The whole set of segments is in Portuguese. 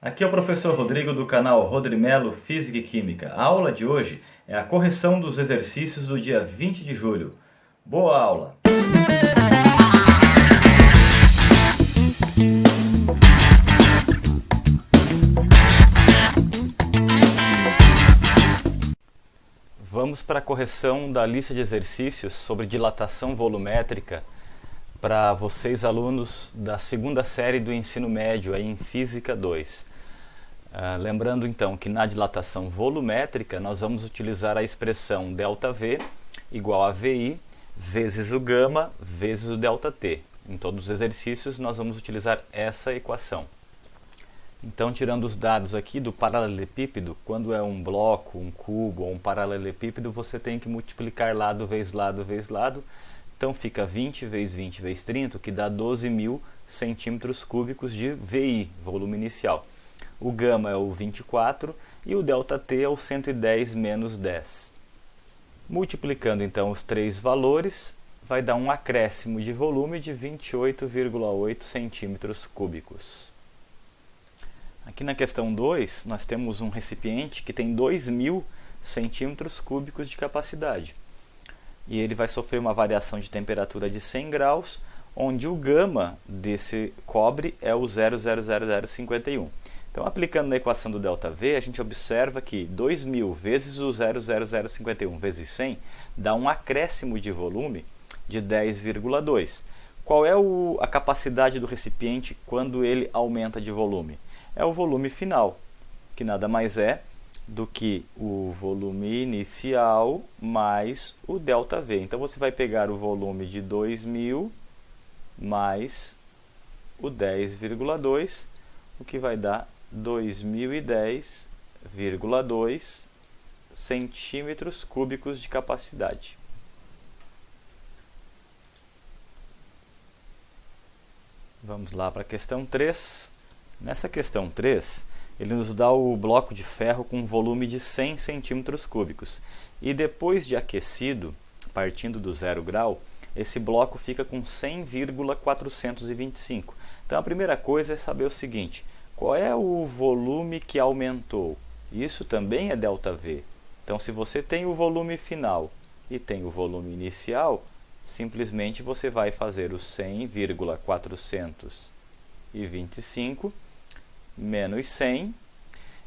Aqui é o professor Rodrigo do canal Rodrimelo Física e Química. A aula de hoje é a correção dos exercícios do dia 20 de julho. Boa aula! Vamos para a correção da lista de exercícios sobre dilatação volumétrica para vocês alunos da segunda série do ensino médio aí em Física 2. Lembrando então que na dilatação volumétrica nós vamos utilizar a expressão ΔV igual a VI vezes o gama vezes o ΔT. Em todos os exercícios nós vamos utilizar essa equação. Então, tirando os dados aqui do paralelepípedo, quando é um bloco, um cubo ou um paralelepípedo, você tem que multiplicar lado vezes lado vezes lado. Então fica 20 vezes 20 vezes 30, que dá 12.000 centímetros cúbicos de VI, volume inicial. O gama é o 24 e o ΔT é o 110 menos 10. Multiplicando então os três valores, vai dar um acréscimo de volume de 28,8 centímetros cúbicos. Aqui na questão 2, nós temos um recipiente que tem 2.000 centímetros cúbicos de capacidade. E ele vai sofrer uma variação de temperatura de 100 graus, onde o gama desse cobre é o 0,00051. Então, aplicando na equação do ΔV, a gente observa que 2.000 vezes o 0,0051 vezes 100 dá um acréscimo de volume de 10,2. Qual é a capacidade do recipiente quando ele aumenta de volume? É o volume final, que nada mais é do que o volume inicial mais o ΔV. Então, você vai pegar o volume de 2.000 mais o 10,2, o que vai dar 2.010,2 centímetros cúbicos de capacidade. Vamos lá para a questão 3. Nessa questão 3, ele nos dá o bloco de ferro com um volume de 100 centímetros cúbicos. E depois de aquecido, partindo do 0 grau, esse bloco fica com 100,425. Então a primeira coisa é saber o seguinte: qual é o volume que aumentou? Isso também é ΔV. Então, se você tem o volume final e tem o volume inicial, simplesmente você vai fazer o 100,425 menos 100.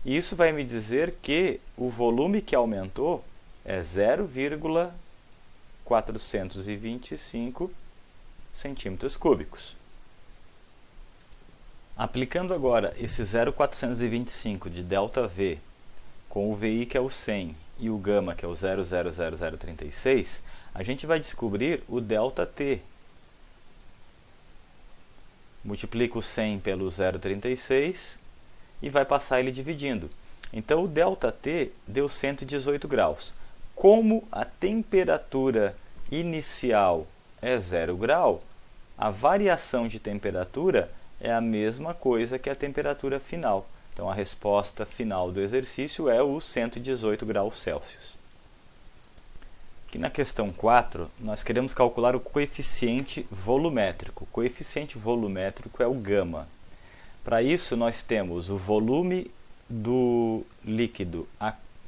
E isso vai me dizer que o volume que aumentou é 0,425 centímetros cúbicos. Aplicando agora esse 0,425 de ΔV com o VI, que é o 100, e o gama, que é o 0,00036, a gente vai descobrir o ΔT. Multiplica o 100 pelo 0,36 e vai passar ele dividindo. Então, o ΔT deu 118 graus. Como a temperatura inicial é 0 grau, a variação de temperatura é a mesma coisa que a temperatura final. Então, a resposta final do exercício é os 118 graus Celsius. Aqui na questão 4, nós queremos calcular o coeficiente volumétrico. O coeficiente volumétrico é o gama. Para isso, nós temos o volume do líquido,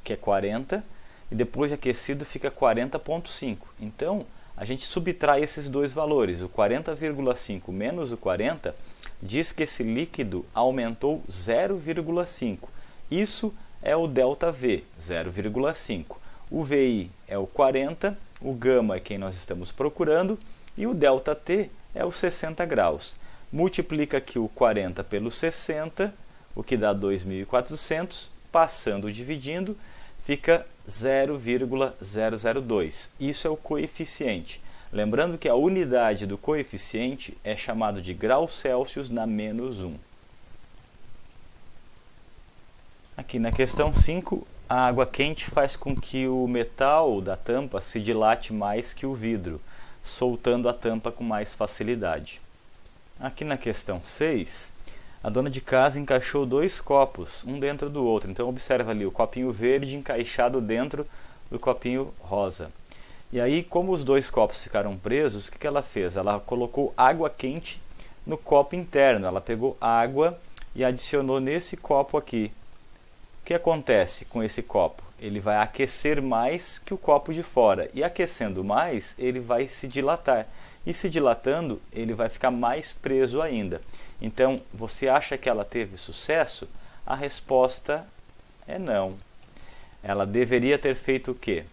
que é 40, e depois de aquecido fica 40,5. Então, a gente subtrai esses dois valores. O 40,5 menos o 40 diz que esse líquido aumentou 0,5. Isso é o ΔV, 0,5. O VI é o 40, o gama é quem nós estamos procurando e o ΔT é o 60 graus. Multiplica aqui o 40 pelo 60, o que dá 2.400, passando dividindo, fica 0,002. Isso é o coeficiente. Lembrando que a unidade do coeficiente é chamado de graus Celsius na menos 1. Aqui na questão 5, a água quente faz com que o metal da tampa se dilate mais que o vidro, soltando a tampa com mais facilidade. Aqui na questão 6, a dona de casa encaixou dois copos, um dentro do outro. Então, observa ali o copinho verde encaixado dentro do copinho rosa. E aí, como os dois copos ficaram presos, o que ela fez? Ela colocou água quente no copo interno. Ela pegou água e adicionou nesse copo aqui. O que acontece com esse copo? Ele vai aquecer mais que o copo de fora, e aquecendo mais, ele vai se dilatar. E se dilatando, ele vai ficar mais preso ainda. Então, você acha que ela teve sucesso? A resposta é não. Ela deveria ter feito o quê?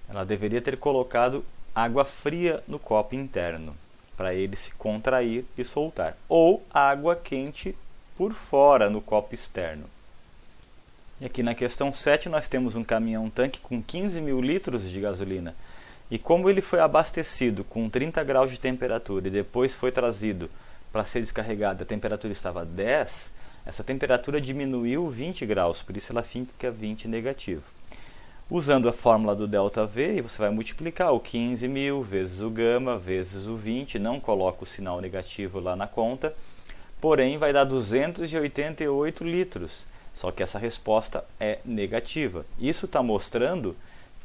Ela deveria ter colocado água fria no copo interno, para ele se contrair e soltar. Ou água quente por fora no copo externo. E aqui na questão 7 nós temos um caminhão-tanque com 15 mil litros de gasolina. E como ele foi abastecido com 30 graus de temperatura e depois foi trazido para ser descarregado, a temperatura estava 10, essa temperatura diminuiu 20 graus, por isso ela fica 20 negativo. Usando a fórmula do ΔV, você vai multiplicar o 15 mil vezes o gama vezes o 20, não coloca o sinal negativo lá na conta, porém vai dar 288 litros, só que essa resposta é negativa. Isso está mostrando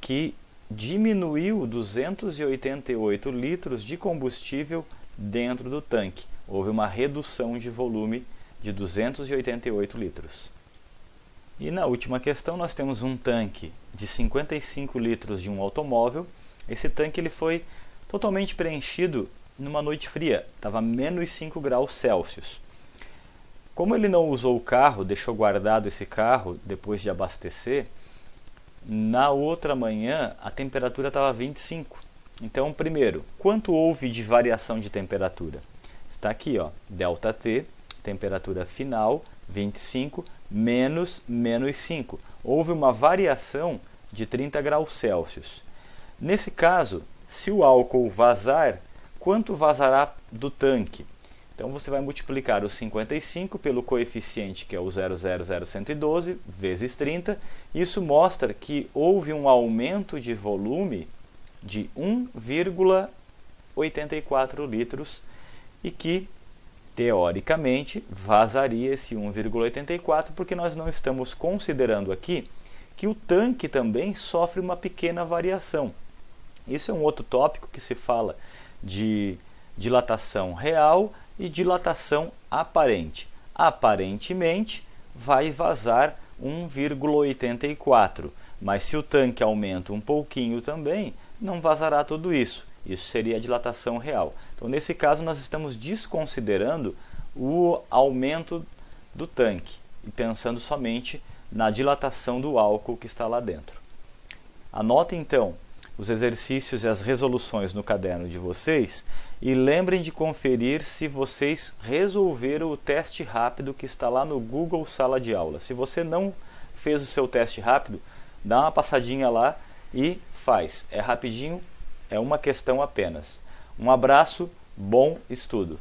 que diminuiu 288 litros de combustível dentro do tanque. Houve uma redução de volume de 288 litros. E na última questão nós temos um tanque de 55 litros de um automóvel. Esse tanque ele foi totalmente preenchido numa noite fria, estava menos 5 graus Celsius. Como ele não usou o carro, deixou guardado esse carro depois de abastecer, na outra manhã a temperatura estava 25. Então, primeiro, quanto houve de variação de temperatura? Está aqui, ó, ΔT, temperatura final, 25, menos 5. Houve uma variação de 30 graus Celsius. Nesse caso, se o álcool vazar, quanto vazará do tanque? Então você vai multiplicar o 55 pelo coeficiente, que é o 0,00112, vezes 30. Isso mostra que houve um aumento de volume de 1,84 litros e que, teoricamente, vazaria esse 1,84, porque nós não estamos considerando aqui que o tanque também sofre uma pequena variação. Isso é um outro tópico que se fala de dilatação real e dilatação aparente. Aparentemente vai vazar 1,84, mas se o tanque aumenta um pouquinho também, não vazará tudo isso. Isso seria a dilatação real. Então, nesse caso, nós estamos desconsiderando o aumento do tanque e pensando somente na dilatação do álcool que está lá dentro. Anotem, então, os exercícios e as resoluções no caderno de vocês e lembrem de conferir se vocês resolveram o teste rápido que está lá no Google Sala de Aula. Se você não fez o seu teste rápido, dá uma passadinha lá e faz. É rapidinho, é uma questão apenas. Um abraço, bom estudo!